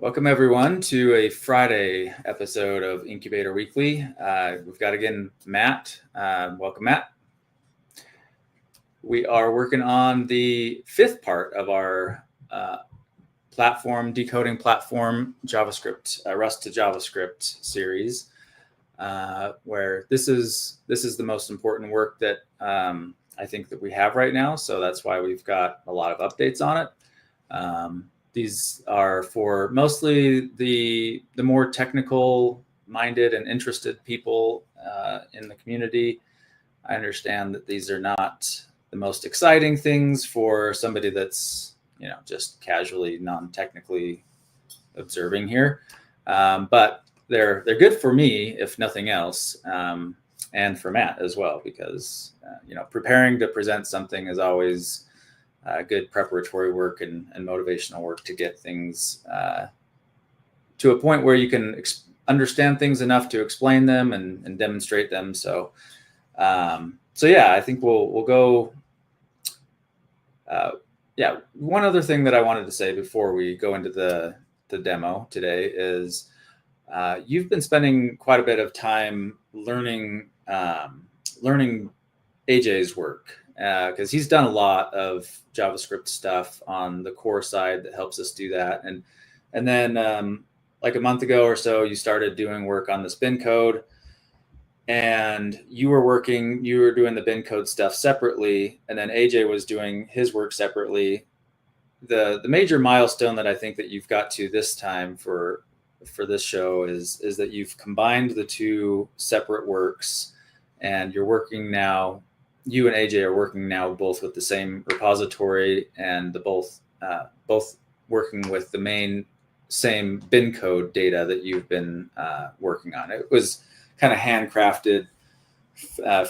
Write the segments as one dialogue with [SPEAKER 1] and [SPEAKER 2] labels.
[SPEAKER 1] Welcome everyone to a Friday episode of Incubator Weekly. We've got again Matt. Welcome, Matt. We are working on the fifth part of our decoding platform JavaScript, Rust to JavaScript series, where this is the most important work that I think that we have right now. So that's why we've got a lot of updates on it. These are for mostly the more technical minded and interested people in the community. I understand that these are not the most exciting things for somebody that's, just casually non-technically observing here. But they're good for me, if nothing else, and for Matt as well, because, preparing to present something is always good preparatory work and motivational work to get things to a point where you can understand things enough to explain them and demonstrate them. So yeah, I think we'll go. One other thing that I wanted to say before we go into the demo today is you've been spending quite a bit of time learning AJ's work. Because he's done a lot of JavaScript stuff on the core side that helps us do that. And then like a month ago or so, you started doing work on the spin code, and you were doing the bin code stuff separately. And then AJ was doing his work separately. The major milestone that I think that you've got to this time for this show is that you've combined the two separate works, and you're working now. You and AJ are working now both with the same repository, and both working with the same bin code data that you've been working on. It was kind of handcrafted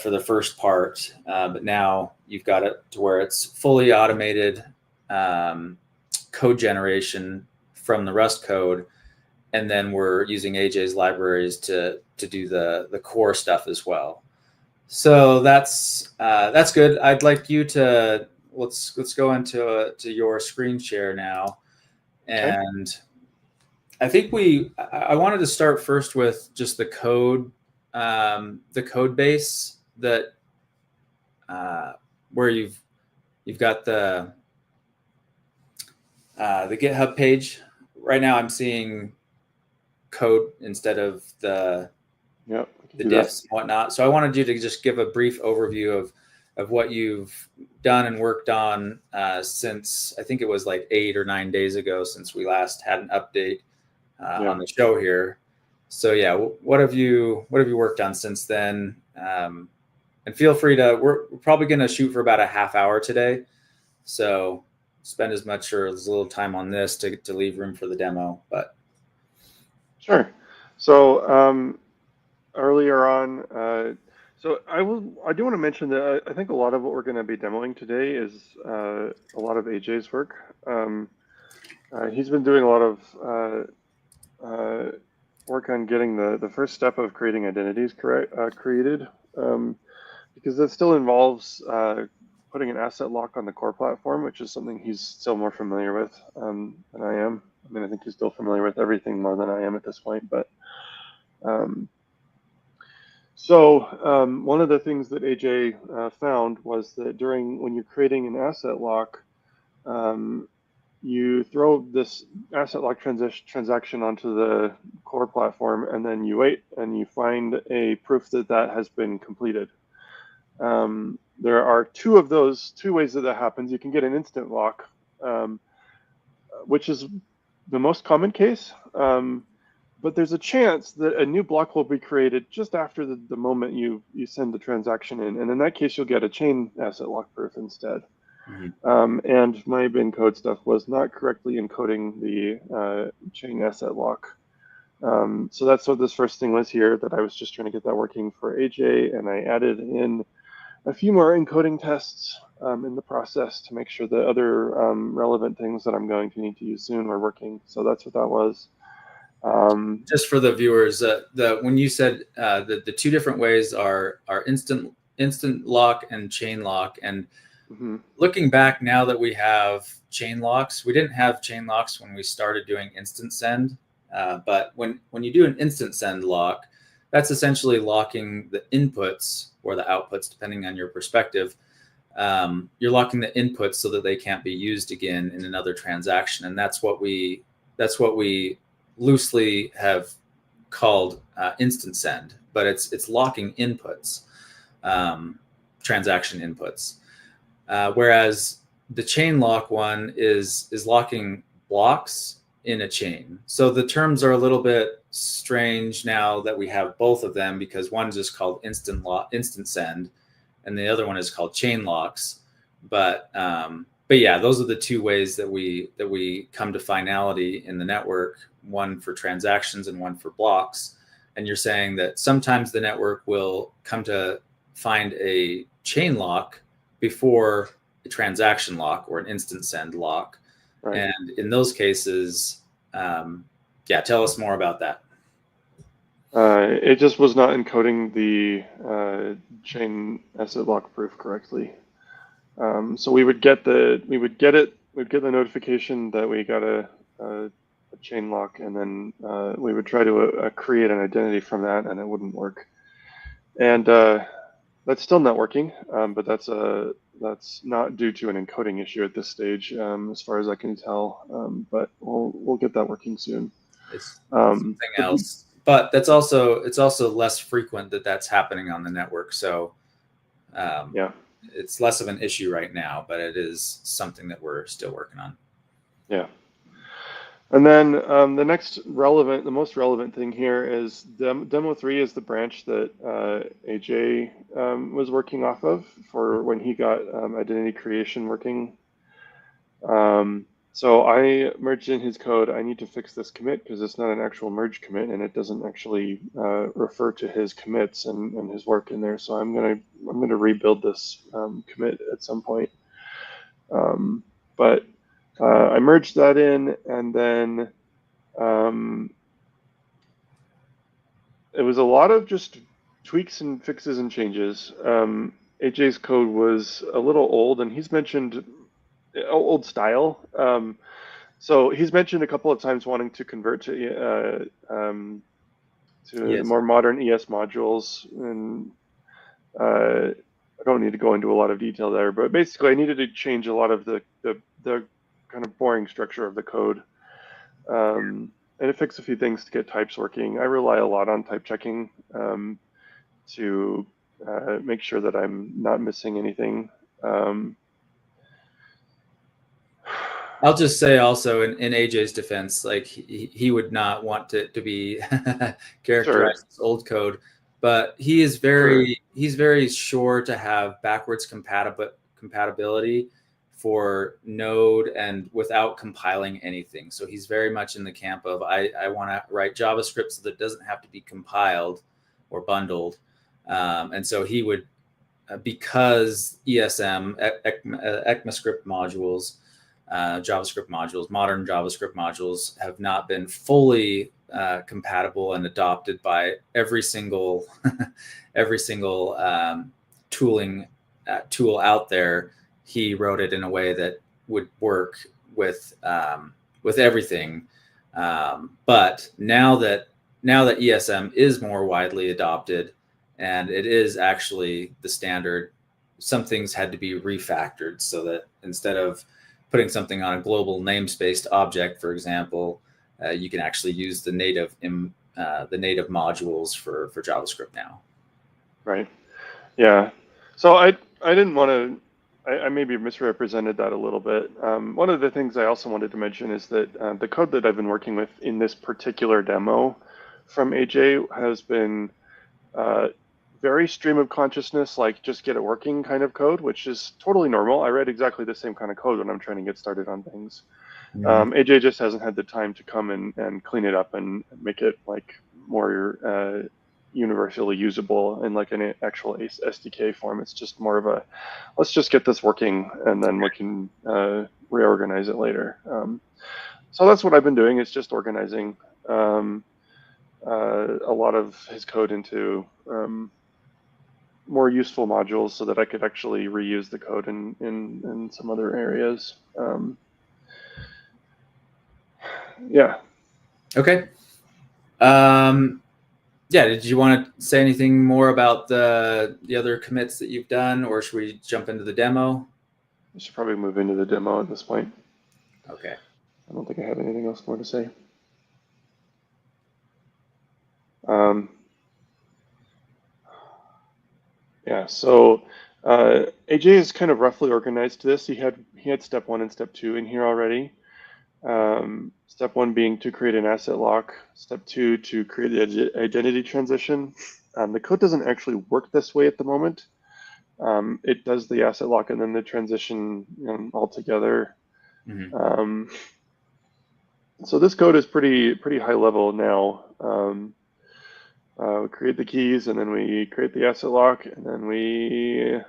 [SPEAKER 1] for the first part, but now you've got it to where it's fully automated code generation from the Rust code, and then we're using AJ's libraries to do the core stuff as well. So that's good. I'd like you to let's go into your screen share now, and okay. I think I wanted to start first with just the code base that where you've got the GitHub page. Right now, I'm seeing code instead of the diffs and whatnot. So I wanted you to just give a brief overview of what you've done and worked on since, I think it was like 8 or 9 days ago since we last had an update on the show here. So yeah, what have you worked on since then? And feel free to, we're probably going to shoot for about a half hour today. So spend as much or as little time on this to leave room for the demo, but.
[SPEAKER 2] Sure. So, earlier on, so I do want to mention that I think a lot of what we're going to be demoing today is a lot of AJ's work. He's been doing a lot of work on getting the first step of creating identities created, because that still involves putting an asset lock on the core platform, which is something he's still more familiar with than I am. I mean, I think he's still familiar with everything more than I am at this point, but one of the things that AJ found was that when you're creating an asset lock, you throw this asset lock transaction onto the core platform, and then you wait and you find a proof that has been completed. There are two ways that happens. You can get an instant lock, which is the most common case. But there's a chance that a new block will be created just after the moment you send the transaction in. And in that case, you'll get a chain asset lock proof instead. Mm-hmm. And my bin code stuff was not correctly encoding the chain asset lock. So that's what this first thing was here, that I was just trying to get that working for AJ. And I added in a few more encoding tests in the process to make sure the other relevant things that I'm going to need to use soon were working. So that's what that was.
[SPEAKER 1] Just for the viewers, when you said the two different ways are instant lock and chain lock, and
[SPEAKER 2] Mm-hmm.
[SPEAKER 1] Looking back now that we have chain locks, we didn't have chain locks when we started doing instant send. But when you do an instant send lock, that's essentially locking the inputs or the outputs, depending on your perspective. You're locking the inputs so that they can't be used again in another transaction, and that's what we loosely have called instant send. But it's locking inputs, transaction inputs. Whereas the chain lock one is locking blocks in a chain. So the terms are a little bit strange now that we have both of them, because one's just called instant send, and the other one is called chain locks. But yeah, those are the two ways that we come to finality in the network: one for transactions and one for blocks. And you're saying that sometimes the network will come to find a chain lock before a transaction lock or an instant send lock.
[SPEAKER 2] Right.
[SPEAKER 1] And in those cases, tell us more about that.
[SPEAKER 2] It just was not encoding the chain asset lock proof correctly. So we'd get the notification that we got a chain lock, and then we would try to create an identity from that, and it wouldn't work. And that's still not working, but that's not due to an encoding issue at this stage, as far as I can tell. But we'll get that working soon.
[SPEAKER 1] It's something else, but it's also less frequent that that's happening on the network. So
[SPEAKER 2] yeah,
[SPEAKER 1] it's less of an issue right now, but it is something that we're still working on.
[SPEAKER 2] Yeah. And then the most relevant thing here is demo 3 is the branch that AJ was working off of for when he got identity creation working. So I merged in his code. I need to fix this commit because it's not an actual merge commit, and it doesn't actually refer to his commits and his work in there. So I'm gonna rebuild this commit at some point. But I merged that in, and then it was a lot of just tweaks and fixes and changes. AJ's code was a little old, and he's mentioned old style. So he's mentioned a couple of times wanting to convert to
[SPEAKER 1] Yes.
[SPEAKER 2] more modern ES modules, and I don't need to go into a lot of detail there, but basically I needed to change a lot of the kind of boring structure of the code, and it fixed a few things to get types working. I rely a lot on type checking to make sure that I'm not missing anything.
[SPEAKER 1] I'll just say also in AJ's defense, like he would not want it to be characterized as old code, but he's very sure to have backwards compatibility for Node and without compiling anything. So he's very much in the camp of I want to write JavaScript so that it doesn't have to be compiled or bundled. And so he would, because ESM, ECMAScript modules, JavaScript modules, modern JavaScript modules have not been fully compatible and adopted by every single tool out there. He wrote it in a way that would work with everything. But now that ESM is more widely adopted and it is actually the standard, some things had to be refactored so that instead of putting something on a global namespaced object, for example, you can actually use the native modules for JavaScript now.
[SPEAKER 2] Right. Yeah. So I didn't want to. I maybe misrepresented that a little bit. One of the things I also wanted to mention is that the code that I've been working with in this particular demo from AJ has been very stream of consciousness, like just get it working kind of code, which is totally normal. I read exactly the same kind of code when I'm trying to get started on things. Mm-hmm. AJ just hasn't had the time to come and clean it up and make it like more universally usable in like an actual SDK form. It's just more of a, let's just get this working and then we can reorganize it later. So that's what I've been doing, is just organizing a lot of his code into more useful modules so that I could actually reuse the code in some other areas. Yeah.
[SPEAKER 1] Okay. Yeah, did you want to say anything more about the other commits that you've done, or should we jump into the demo?
[SPEAKER 2] I should probably move into the demo at this point.
[SPEAKER 1] Okay.
[SPEAKER 2] I don't think I have anything else more to say. Yeah, so AJ is kind of roughly organized this. He had step 1 and step 2 in here already. Step 1 being to create an asset lock. Step 2 to create the identity transition. The code doesn't actually work this way at the moment. It does the asset lock and then the transition all together.
[SPEAKER 1] Mm-hmm.
[SPEAKER 2] So this code is pretty high level now. We create the keys, and then we create the asset lock, and then we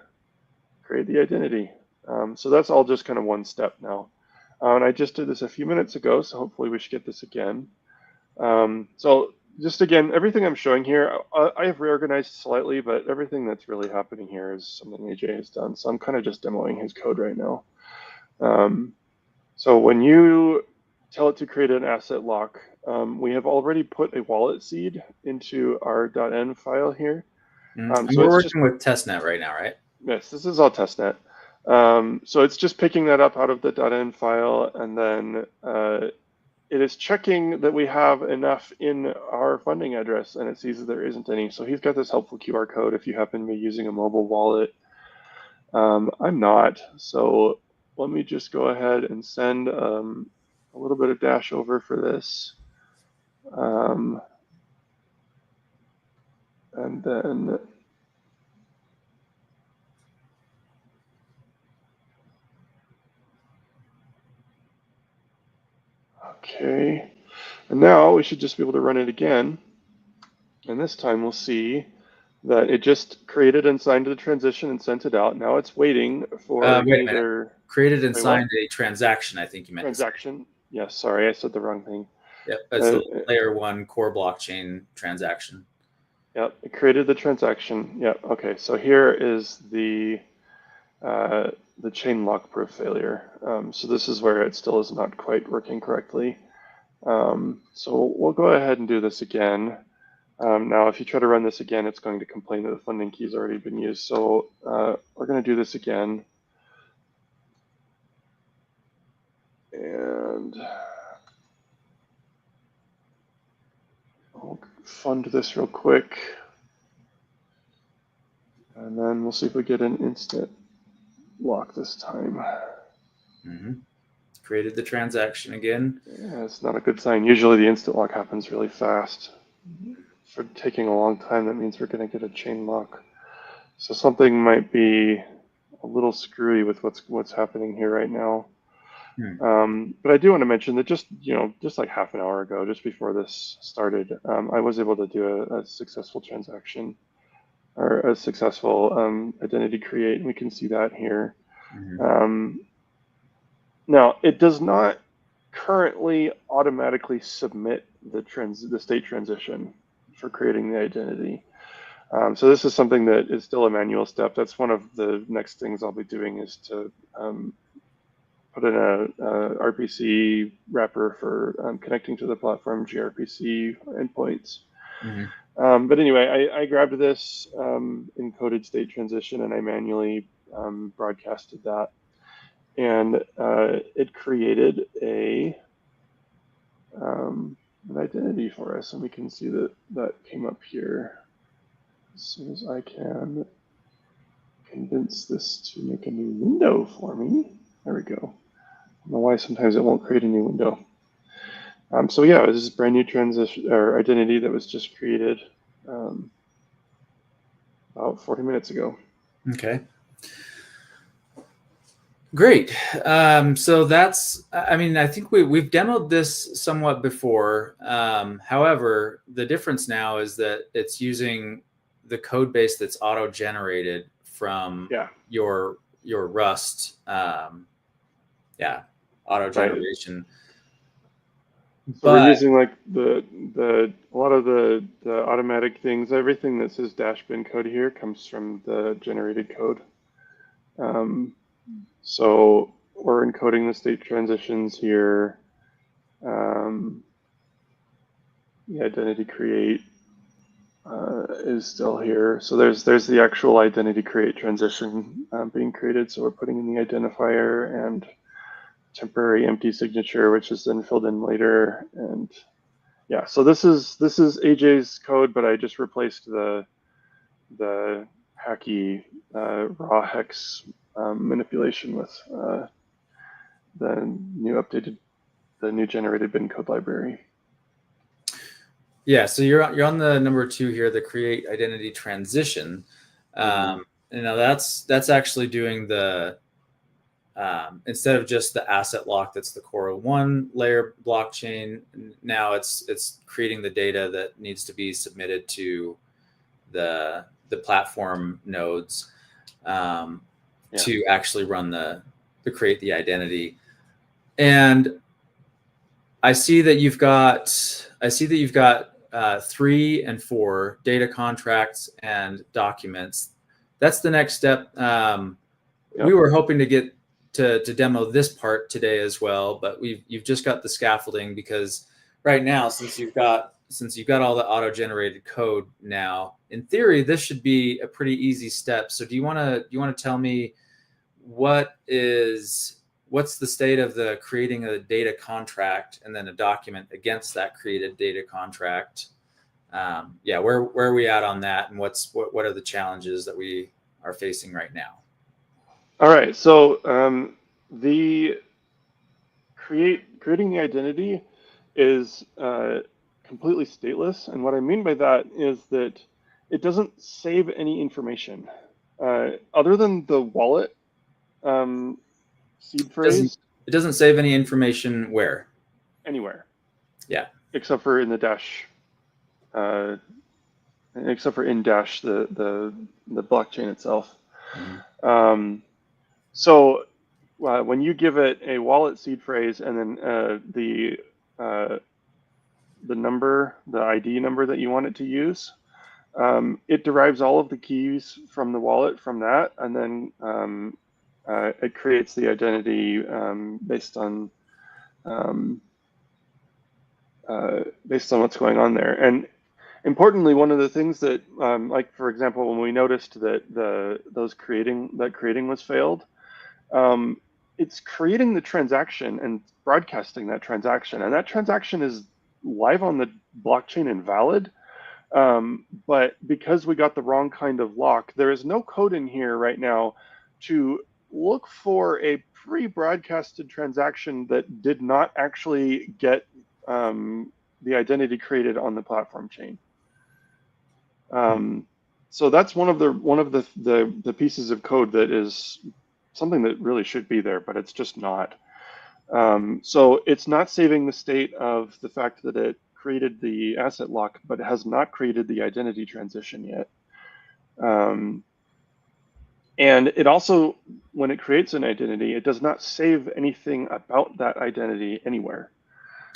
[SPEAKER 2] create the identity. So that's all just kind of one step now. And I just did this a few minutes ago, so hopefully we should get this again. So just again, everything I'm showing here, I have reorganized slightly, but everything that's really happening here is something AJ has done. So I'm kind of just demoing his code right now. So when you tell it to create an asset lock, we have already put a wallet seed into our .env file here.
[SPEAKER 1] And
[SPEAKER 2] So
[SPEAKER 1] we're
[SPEAKER 2] it's
[SPEAKER 1] working with testnet right now, right?
[SPEAKER 2] Yes, this is all testnet. So it's just picking that up out of the .env file, and then it is checking that we have enough in our funding address, and it sees that there isn't any. So he's got this helpful QR code if you happen to be using a mobile wallet. I'm not, so let me just go ahead and send a little bit of dash over for this. And then okay, and now we should just be able to run it again. And this time we'll see that it just created and signed the transition and sent it out. Now it's waiting for
[SPEAKER 1] Wait a minute.
[SPEAKER 2] either
[SPEAKER 1] Created and signed a transaction, I think you meant
[SPEAKER 2] transaction. Yes, sorry, I said the wrong thing.
[SPEAKER 1] Yep, that's the layer 1 core blockchain transaction.
[SPEAKER 2] Yep, it created the transaction. Yep, okay, so here is the chain lock proof failure. So this is where it still is not quite working correctly. So we'll go ahead and do this again. Now, if you try to run this again, it's going to complain that the funding key has already been used. So we're going to do this again. And I'll fund this real quick. And then we'll see if we get an instant lock this time.
[SPEAKER 1] Mm-hmm. Created the transaction again.
[SPEAKER 2] Yeah, it's not a good sign. Usually the instant lock happens really fast. For taking a long time, that means we're going to get a chain lock. So something might be a little screwy with what's happening here right now. But I do want to mention that just like half an hour ago, just before this started, I was able to do a successful transaction or a successful identity create, and we can see that here.
[SPEAKER 1] Mm-hmm.
[SPEAKER 2] Now, it does not currently automatically submit the state transition for creating the identity. So this is something that is still a manual step. That's one of the next things I'll be doing is to put in a RPC wrapper for connecting to the platform gRPC endpoints.
[SPEAKER 1] Mm-hmm.
[SPEAKER 2] But anyway, I grabbed this encoded state transition and I manually broadcasted that. And it created an identity for us. And we can see that came up here. As soon as I can convince this to make a new window for me. There we go. I don't know why sometimes it won't create a new window. So yeah, this is a brand new transition or identity that was just created about 40 minutes ago.
[SPEAKER 1] Okay. Great. So that's, I mean, I think we've demoed this somewhat before. However, the difference now is that it's using the code base that's auto-generated from your Rust, auto generation.
[SPEAKER 2] So we're
[SPEAKER 1] But
[SPEAKER 2] using like a lot of the automatic things. Everything that says dash bin code here comes from the generated code. Um, so we're encoding the state transitions here. The identity create is still here. So there's the actual identity create transition being created. So we're putting in the identifier and temporary empty signature, which is then filled in later. And yeah, so this is AJ's code, but I just replaced the hacky raw hex manipulation with the new generated bin code library.
[SPEAKER 1] yeah, so you're on the number 2 here, the create identity transition. That's actually doing the instead of just the asset lock that's the core 1 layer blockchain. Now it's creating the data that needs to be submitted to the platform nodes to actually run the create the identity. And I see that you've got 3 and 4 data contracts and documents. That's the next step. We were hoping to get to demo this part today as well, but you've just got the scaffolding, because right now, since you've got all the auto-generated code now, in theory, this should be a pretty easy step. So do you want to tell me what's the state of the creating a data contract and then a document against that created data contract? Where are we at on that, and what are the challenges that we are facing right now?
[SPEAKER 2] All right, so the creating the identity is completely stateless, and what I mean by that is that it doesn't save any information other than the wallet seed phrase.
[SPEAKER 1] It doesn't save any information where?
[SPEAKER 2] Anywhere.
[SPEAKER 1] Yeah.
[SPEAKER 2] Except for in the dash. Except for in dash the blockchain itself. Mm-hmm. So when you give it a wallet seed phrase and then the number, the ID number that you want it to use, it derives all of the keys from the wallet from that, and then it creates the identity based on what's going on there. And importantly, one of the things that, like for example, when we noticed that creating was failed, it's creating the transaction and broadcasting that transaction, and that transaction is live on the blockchain and valid. But because we got the wrong kind of lock, there is no code in here right now to look for a pre-broadcasted transaction that did not actually get the identity created on the platform chain. So that's one of the pieces of code that is something that really should be there, but it's just not. So it's not saving the state of the fact that it created the asset lock, but it has not created the identity transition yet. And it also, when it creates an identity, it does not save anything about that identity anywhere.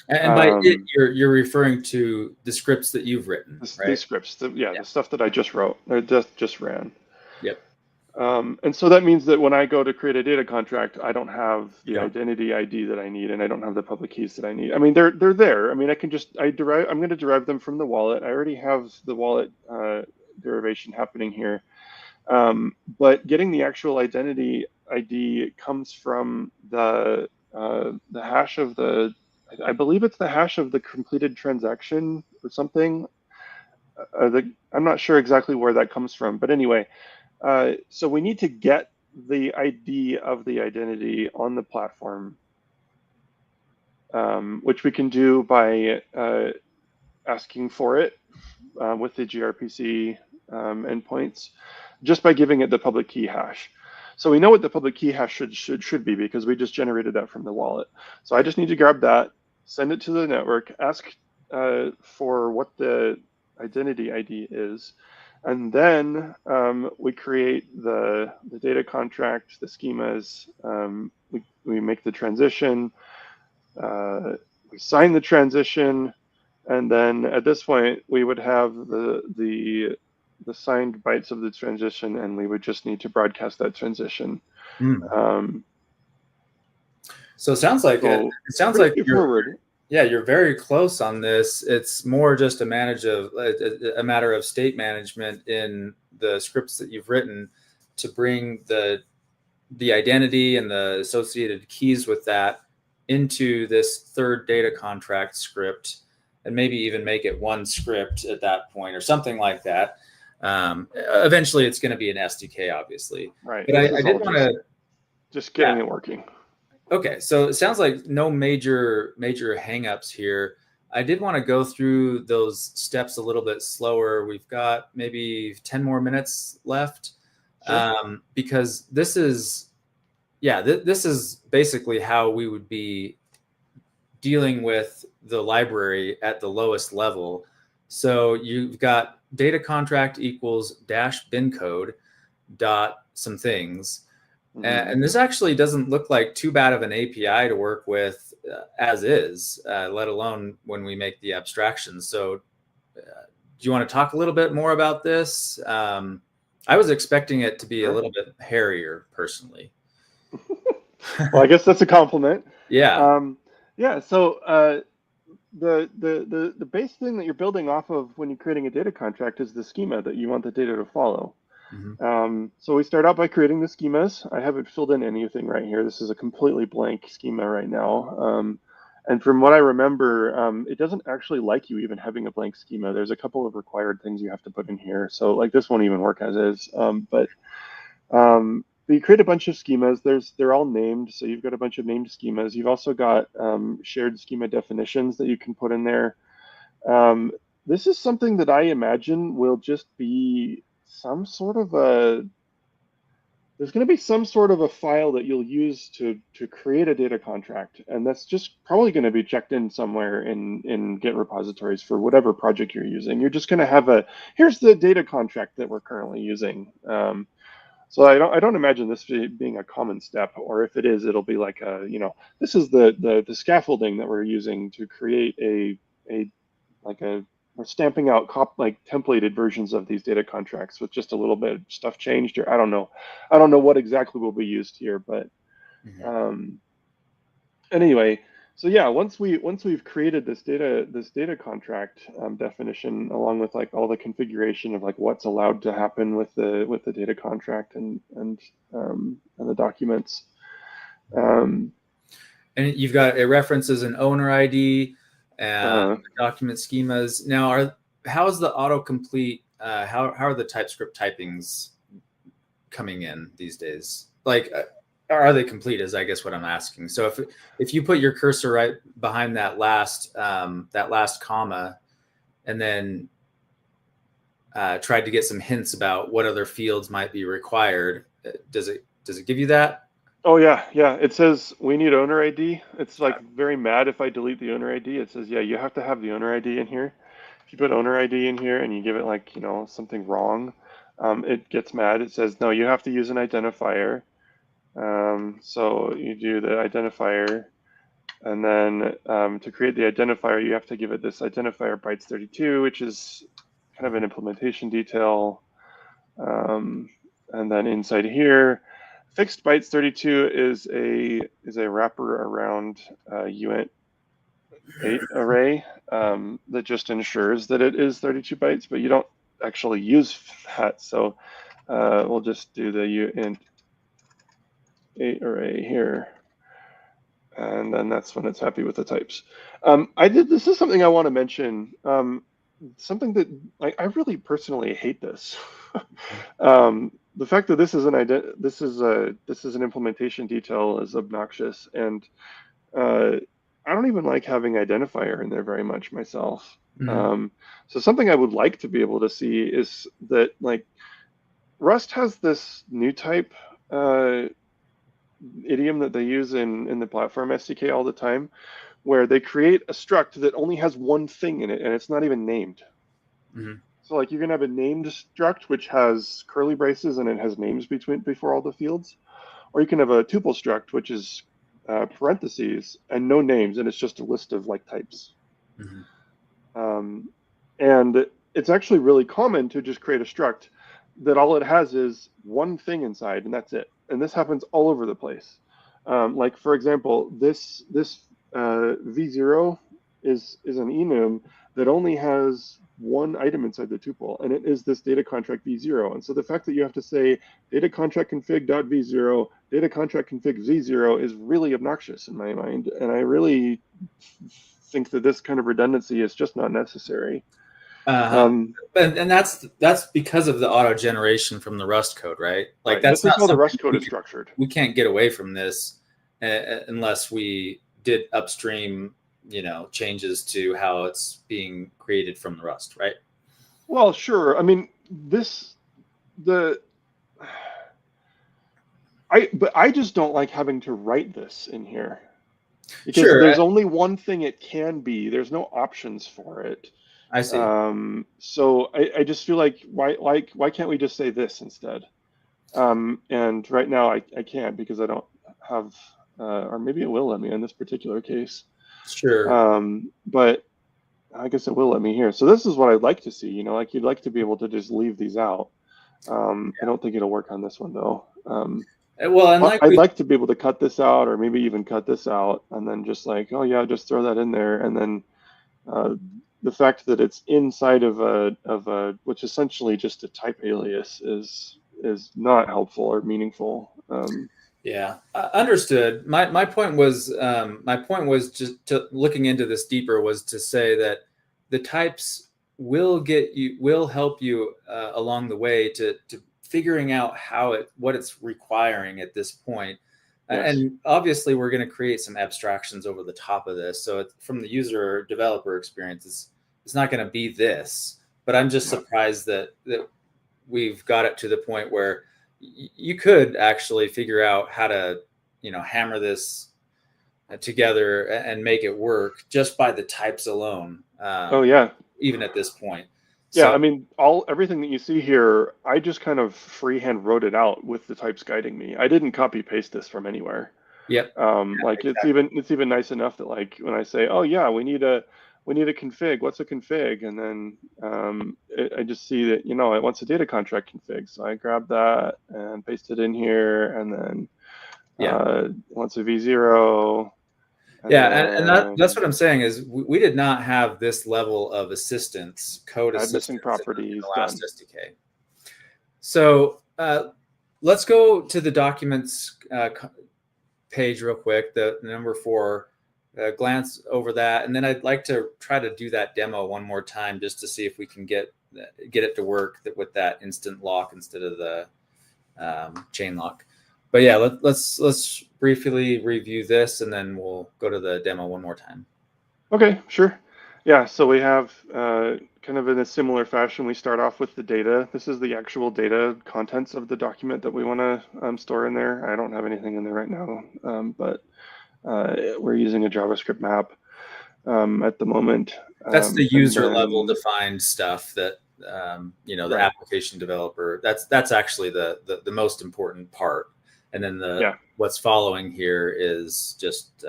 [SPEAKER 1] And by it, you're referring to the scripts that you've written, right?
[SPEAKER 2] These scripts, the stuff that I just wrote, or just ran.
[SPEAKER 1] Yep.
[SPEAKER 2] And so that means that when I go to create a data contract, I don't have the identity ID that I need, and I don't have the public keys that I need. I mean, they're there. I mean, I'm going to derive them from the wallet. I already have the wallet derivation happening here. But getting the actual identity ID comes from the hash of I believe it's the hash of the completed transaction or something. I'm not sure exactly where that comes from, but anyway. So we need to get the ID of the identity on the platform, which we can do by asking for it with the gRPC endpoints, just by giving it the public key hash. So we know what the public key hash should be because we just generated that from the wallet. So I just need to grab that, send it to the network, ask for what the identity ID is, and then we create the data contract, the schemas. We make the transition. we sign the transition, and then at this point we would have the signed bytes of the transition, and we would just need to broadcast that transition.
[SPEAKER 1] So it sounds like
[SPEAKER 2] so
[SPEAKER 1] it sounds
[SPEAKER 2] pretty
[SPEAKER 1] like
[SPEAKER 2] straightforward.
[SPEAKER 1] you're very close on this. It's more just a matter of state management in the scripts that you've written to bring the identity and the associated keys with that into this third data contract script, and maybe even make it one script at that point or something like that. Eventually, it's going to be an SDK, obviously.
[SPEAKER 2] Right.
[SPEAKER 1] But I did want to
[SPEAKER 2] just getting it working.
[SPEAKER 1] Okay, so it sounds like no major hangups here. I did want to go through those steps a little bit slower. We've got maybe 10 more minutes left. Sure. Because this is basically how we would be dealing with the library at the lowest level. So you've got data contract equals dash bin code dot some things. And this actually doesn't look like too bad of an API to work with as is, let alone when we make the abstractions. So do you want to talk a little bit more about this? I was expecting it to be a little bit hairier, personally.
[SPEAKER 2] Well, I guess that's a compliment.
[SPEAKER 1] Yeah.
[SPEAKER 2] Yeah. So the base thing that you're building off of when you're creating a data contract is the schema that you want the data to follow. So we start out by creating the schemas. I haven't filled in anything right here. This is a completely blank schema right now. And from what I remember, it doesn't actually like you even having a blank schema. There's a couple of required things you have to put in here. So like this won't even work as is. But you create a bunch of schemas. They're all named. So you've got a bunch of named schemas. You've also got shared schema definitions that you can put in there. This is something that I imagine will just be some sort of there's going to be some sort of a file that you'll use to create a data contract, and that's just probably going to be checked in somewhere in Git repositories for whatever project you're using. You're just going to have here's the data contract that we're currently using. So I don't imagine this being a common step, or if it is, it'll be like this is the scaffolding that we're using to create we're stamping out templated versions of these data contracts with just a little bit of stuff changed, or I don't know what exactly will be used here, but anyway, so yeah, once we've created this data contract definition, along with like all the configuration of like what's allowed to happen with the data contract and the documents,
[SPEAKER 1] and you've got it references an owner ID. Document schemas. Now, how is the autocomplete? How are the TypeScript typings coming in these days? Like, are they complete? Is I guess what I'm asking. So if you put your cursor right behind that last comma, and then tried to get some hints about what other fields might be required, does it give you that?
[SPEAKER 2] Oh yeah. It says we need owner ID. It's like very mad if I delete the owner ID. It says, yeah, you have to have the owner ID in here. If you put owner ID in here and you give it like, something wrong, it gets mad. It says, no, you have to use an identifier. So you do the identifier, and then to create the identifier, you have to give it this identifier bytes 32, which is kind of an implementation detail. And then inside here, fixed bytes 32 is a wrapper around uint 8 array that just ensures that it is 32 bytes, but you don't actually use that. So we'll just do the uint 8 array here, and then that's when it's happy with the types. This is something I want to mention. Something that I really personally hate this. The fact that this is an implementation detail is obnoxious, and I don't even like having identifier in there very much myself. So something I would like to be able to see is that like Rust has this new type idiom that they use in the platform SDK all the time, where they create a struct that only has one thing in it, and it's not even named. So like you can have a named struct which has curly braces and it has names before all the fields, or you can have a tuple struct which is parentheses and no names, and it's just a list of like types.
[SPEAKER 1] Mm-hmm.
[SPEAKER 2] And it's actually really common to just create a struct that all it has is one thing inside, and that's it. And this happens all over the place. Like for example, this v0 is an enum that only has one item inside the tuple, and it is this data contract v0. And so the fact that you have to say data contract config.v0, data contract config v0 is really obnoxious in my mind, and I really think that this kind of redundancy is just not necessary.
[SPEAKER 1] Uh-huh. And that's because of the auto generation from the Rust code, right? Like
[SPEAKER 2] right.
[SPEAKER 1] that's
[SPEAKER 2] This is
[SPEAKER 1] not
[SPEAKER 2] how the Rust code is structured.
[SPEAKER 1] We can't get away from this unless we did upstream, changes to how it's being created from the Rust, right?
[SPEAKER 2] Well, sure. I mean, I just don't like having to write this in here because
[SPEAKER 1] sure.
[SPEAKER 2] There's only one thing it can be. There's no options for it.
[SPEAKER 1] I see.
[SPEAKER 2] So I just feel like why can't we just say this instead? And right now I can't because I don't have, or maybe it will let me in this particular case.
[SPEAKER 1] Sure.
[SPEAKER 2] But I guess it will let me here. So this is what I'd like to see. Like you'd like to be able to just leave these out. I don't think it'll work on this one though.
[SPEAKER 1] Well, and
[SPEAKER 2] I'd like to be able to cut this out, or maybe even cut this out, and then just like, oh yeah, just throw that in there, and then the fact that it's inside of a which essentially just a type alias is not helpful or meaningful.
[SPEAKER 1] Yeah, understood. My point was just to looking into this deeper was to say that the types will help you along the way to figuring out what it's requiring at this point. Yes. And obviously we're going to create some abstractions over the top of this. So from the user or developer experience, it's not going to be this, but I'm just surprised that we've got it to the point where you could actually figure out how to, hammer this together and make it work just by the types alone.
[SPEAKER 2] Oh yeah.
[SPEAKER 1] Even at this point.
[SPEAKER 2] Yeah, so, I mean, everything that you see here, I just kind of freehand wrote it out with the types guiding me. I didn't copy paste this from anywhere.
[SPEAKER 1] Yep.
[SPEAKER 2] Like exactly. it's even nice enough that like when I say, oh yeah, we need a config. What's a config? And then I just see that it wants a data contract config. So I grab that and paste it in here, and then it wants a v0.
[SPEAKER 1] And that's what I'm saying is we did not have this level of code assistance
[SPEAKER 2] missing properties
[SPEAKER 1] in the last SDK. So let's go to the documents page real quick, the number 4, glance over that, and then I'd like to try to do that demo one more time just to see if we can get it to work with that instant lock instead of the chain lock. But yeah, let's briefly review this, and then we'll go to the demo one more time.
[SPEAKER 2] Okay, sure. Yeah, so we have kind of in a similar fashion, we start off with the data. This is the actual data contents of the document that we want to store in there. I don't have anything in there right now, but we're using a JavaScript map at the moment.
[SPEAKER 1] That's the user level defined stuff that the application developer. That's actually the most important part. And then what's following here is just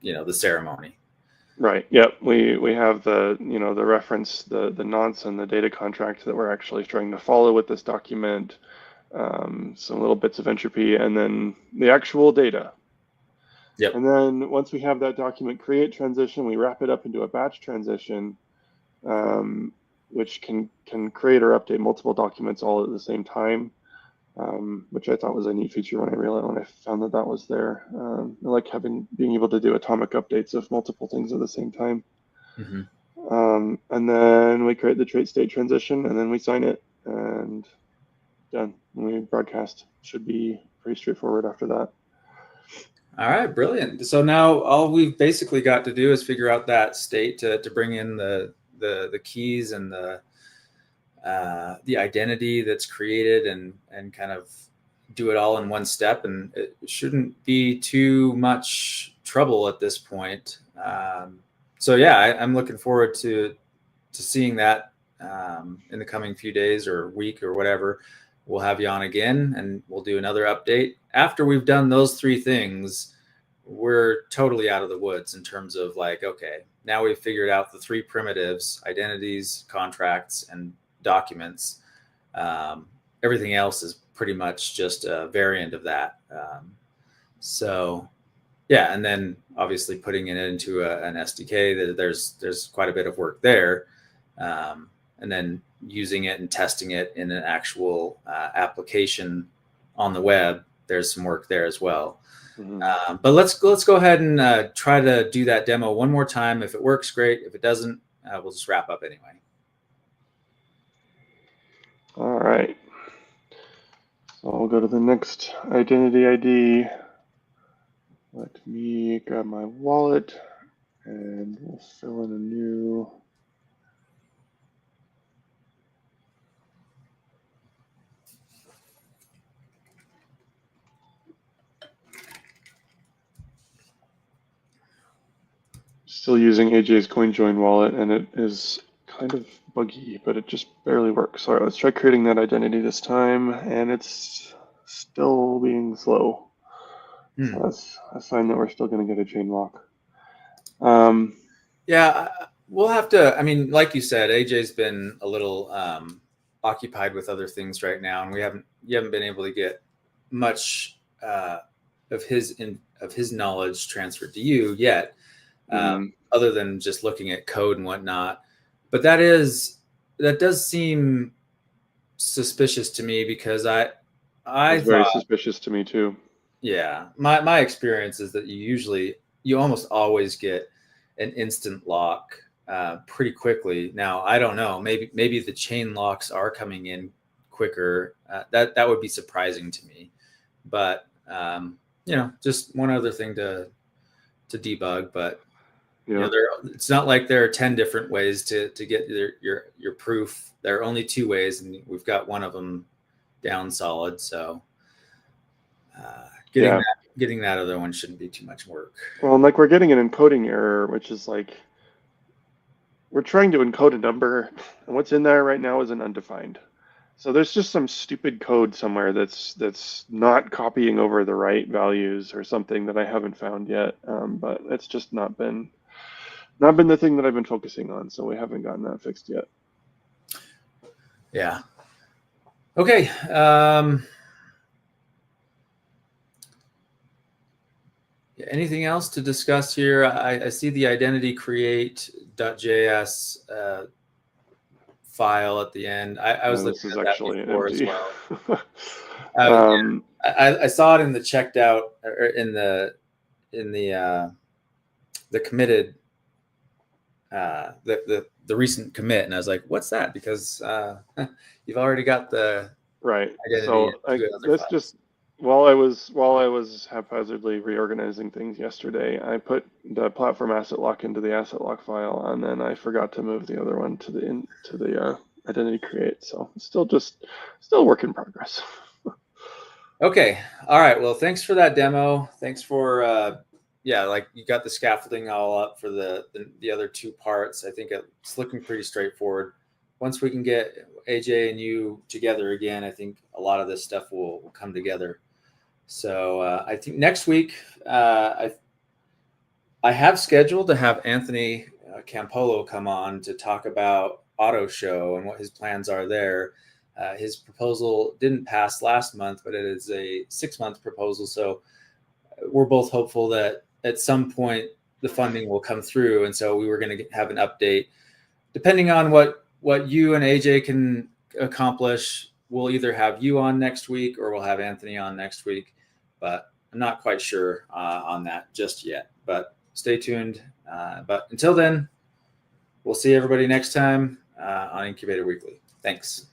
[SPEAKER 1] the ceremony.
[SPEAKER 2] Right. Yep. We have the the reference, the nonce and the data contract that we're actually trying to follow with this document. Some little bits of entropy, and then the actual data. Yep. And then once we have that document create transition, we wrap it up into a batch transition, which can create or update multiple documents all at the same time. Which I thought was a neat feature when I found that was there. I like being able to do atomic updates of multiple things at the same time. Mm-hmm. And then we create the trait state transition, and then we sign it, and done. When we broadcast, should be pretty straightforward after that.
[SPEAKER 1] All right, brilliant. So now all we've basically got to do is figure out that state to bring in the keys and the identity that's created and kind of do it all in one step, and it shouldn't be too much trouble at this point. So yeah, I'm looking forward to seeing that in the coming few days or week or whatever. We'll have you on again, and we'll do another update. After we've done those 3 things, we're totally out of the woods in terms of like, okay, now we've figured out the 3 primitives: identities, contracts, and documents. Everything else is pretty much just a variant of that. So yeah, and then obviously putting it into an SDK, there's quite a bit of work there, and then using it and testing it in an actual application on the web. There's some work there as well. Mm-hmm. But let's go ahead and try to do that demo one more time. If it works, great. If it doesn't, we'll just wrap up anyway.
[SPEAKER 2] All right. So I'll go to the next identity ID. Let me grab my wallet and we'll fill in a new. Still using AJ's CoinJoin wallet, and it is kind of buggy, but it just barely works. All right, let's try creating that identity this time, and it's still being slow. So that's a sign that we're still going to get a chain lock.
[SPEAKER 1] Yeah, we'll have to. I mean, like you said, AJ's been a little occupied with other things right now, and you haven't been able to get much of his knowledge transferred to you yet. Other than just looking at code and whatnot. But that does seem suspicious to me, because I
[SPEAKER 2] it's very suspicious to me too.
[SPEAKER 1] Yeah, my experience is that you almost always get an instant lock pretty quickly. Now, I don't know, maybe the chain locks are coming in quicker. That would be surprising to me. But just one other thing to debug. But it's not like there are 10 different ways to get your proof. There are only 2 ways, and we've got one of them down solid. So getting that other one shouldn't be too much work.
[SPEAKER 2] Well, and like we're getting an encoding error, which is like we're trying to encode a number, and what's in there right now is an undefined. So there's just some stupid code somewhere that's not copying over the right values or something that I haven't found yet. But it's just not been the thing that I've been focusing on. So we haven't gotten that fixed yet.
[SPEAKER 1] Yeah. Okay. Anything else to discuss here? I see the identity create.js file at the end. I was looking at that before as well. I saw it in the checked out, or in the committed, the recent commit, and I was like, what's that? Because you've already got the
[SPEAKER 2] right identity. So that's just while I was haphazardly reorganizing things yesterday, I put the platform asset lock into the asset lock file, and then I forgot to move the other one to the identity create. So it's still work in progress.
[SPEAKER 1] Okay. All right. Well, thanks for that demo. Thanks for like you got the scaffolding all up for the other 2 parts. I think it's looking pretty straightforward. Once we can get AJ and you together again, I think a lot of this stuff will come together. So I think next week I have scheduled to have Anthony Campolo come on to talk about Auto Show and what his plans are there. His proposal didn't pass last month, but it is a 6-month proposal. So we're both hopeful that at some point the funding will come through. And so we were going to have an update. Depending on what you and AJ can accomplish, we'll either have you on next week or we'll have Anthony on next week. But I'm not quite sure on that just yet. But stay tuned. But until then, we'll see everybody next time on Incubator Weekly. Thanks.